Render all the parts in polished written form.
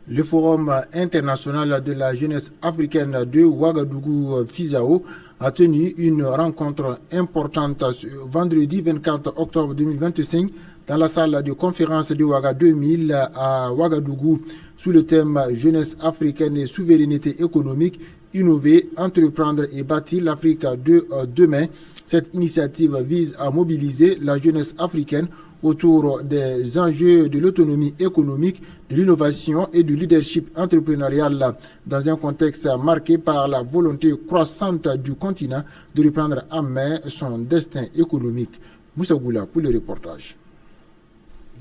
Le Forum international de la jeunesse africaine de Ouagadougou-Fizao a tenu une rencontre importante ce vendredi 24 octobre 2025 dans la salle de conférence de Ouaga 2000 à Ouagadougou sous le thème Jeunesse africaine et souveraineté économique, innover, entreprendre et bâtir l'Afrique de demain. Cette initiative vise à mobiliser la jeunesse africaine autour des enjeux de l'autonomie économique, de l'innovation et du leadership entrepreneurial dans un contexte marqué par la volonté croissante du continent de reprendre en main son destin économique. Moussa Goula pour le reportage.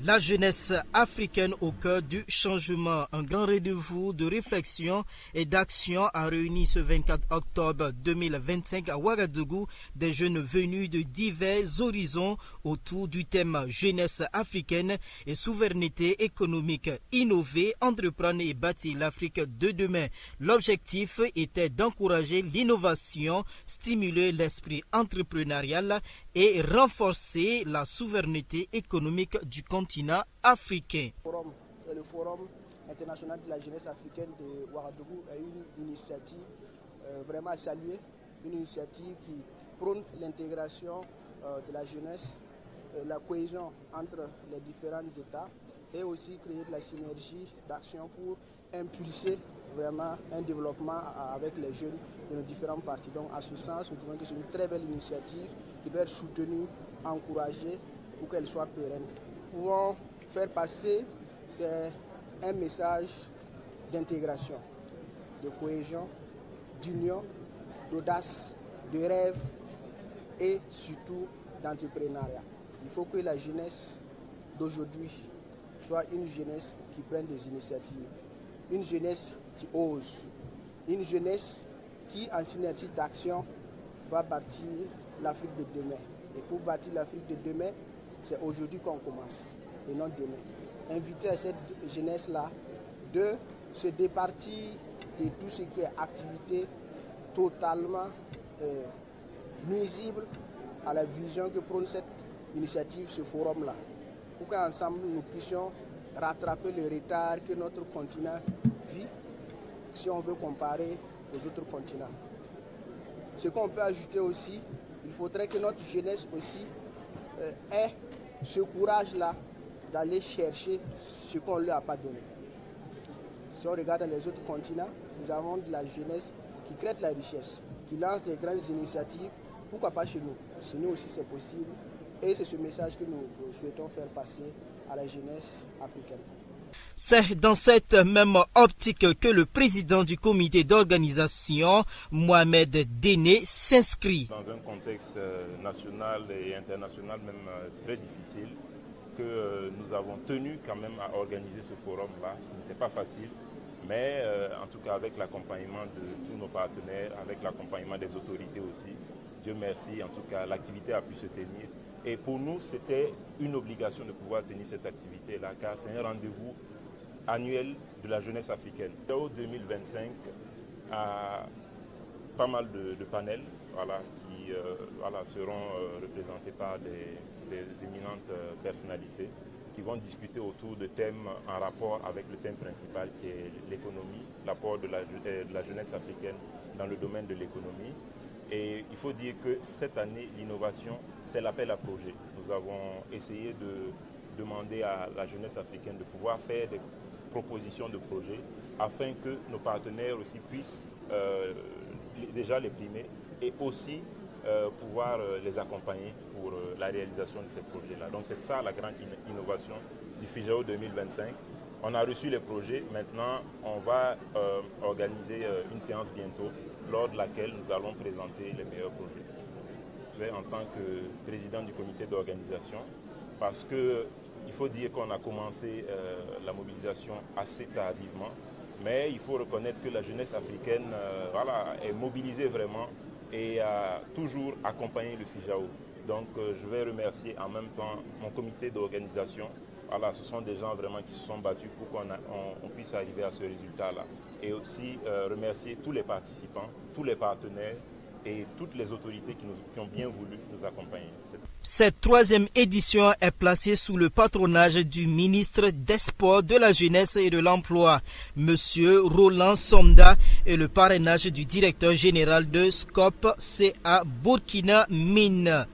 La jeunesse africaine au cœur du changement, un grand rendez-vous de réflexion et d'action a réuni ce 24 octobre 2025 à Ouagadougou des jeunes venus de divers horizons autour du thème jeunesse africaine et souveraineté économique, innover, entreprendre et bâtir l'Afrique de demain. L'objectif était d'encourager l'innovation, stimuler l'esprit entrepreneurial et renforcer la souveraineté économique du continent africain. Le Forum international de la jeunesse africaine de Ouagadougou est une initiative vraiment à saluer, une initiative qui prône l'intégration de la jeunesse, la cohésion entre les différents États et aussi créer de la synergie d'action pour impulser vraiment un développement avec les jeunes de nos différentes parties. Donc à ce sens, nous trouvons que c'est une très belle initiative qui doit être soutenue, encouragée pour qu'elle soit pérenne. Nous pouvons faire passer, c'est un message d'intégration, de cohésion, d'union, d'audace, de rêve et surtout d'entrepreneuriat. Il faut que la jeunesse d'aujourd'hui soit une jeunesse qui prenne des initiatives, une jeunesse qui ose, une jeunesse qui, en synergie d'action, va bâtir l'Afrique de demain. Et pour bâtir l'Afrique de demain, c'est aujourd'hui qu'on commence et non demain. Inviter à cette jeunesse-là de se départir de tout ce qui est activité totalement nuisible à la vision que prône cette initiative, ce forum-là. Pour qu'ensemble nous puissions rattraper le retard que notre continent vit si on veut comparer aux autres continents. Ce qu'on peut ajouter aussi, il faudrait que notre jeunesse aussi ait ce courage-là d'aller chercher ce qu'on ne leur a pas donné. Si on regarde dans les autres continents, nous avons de la jeunesse qui crée de la richesse, qui lance des grandes initiatives. Pourquoi pas chez nous? Chez nous aussi c'est possible. Et c'est ce message que nous souhaitons faire passer à la jeunesse africaine. C'est dans cette même optique que le président du comité d'organisation, Mohamed Déné, s'inscrit. Dans un contexte national et international même très difficile, que nous avons tenu quand même à organiser ce forum-là. Ce n'était pas facile, mais en tout cas avec l'accompagnement de tous nos partenaires, avec l'accompagnement des autorités aussi, Dieu merci, en tout cas l'activité a pu se tenir. Et pour nous, c'était une obligation de pouvoir tenir cette activité-là, car c'est un rendez-vous annuel de la jeunesse africaine. Au 2025, a pas mal de panels qui seront représentés par des éminentes personnalités qui vont discuter autour de thèmes en rapport avec le thème principal qui est l'économie, l'apport de la jeunesse africaine dans le domaine de l'économie. Et il faut dire que cette année, l'innovation, c'est l'appel à projet. Nous avons essayé de demander à la jeunesse africaine de pouvoir faire des propositions de projets afin que nos partenaires aussi puissent déjà les primer et aussi pouvoir les accompagner pour la réalisation de ces projets-là. Donc c'est ça la grande innovation du FIJAO 2025. On a reçu les projets, maintenant on va organiser une séance bientôt lors de laquelle nous allons présenter les meilleurs projets. Je vais en tant que président du comité d'organisation parce qu'il faut dire qu'on a commencé la mobilisation assez tardivement, mais il faut reconnaître que la jeunesse africaine est mobilisée vraiment et a toujours accompagné le FIJAO. Donc je vais remercier en même temps mon comité d'organisation. Voilà, ce sont des gens vraiment qui se sont battus pour qu'on puisse arriver à ce résultat-là. Et aussi remercier tous les participants, tous les partenaires et toutes les autorités qui ont bien voulu nous accompagner. Cette troisième édition est placée sous le patronage du ministre des Sports, de la Jeunesse et de l'Emploi, Monsieur Roland Sonda, et le parrainage du directeur général de SCOP CA Burkina Mine.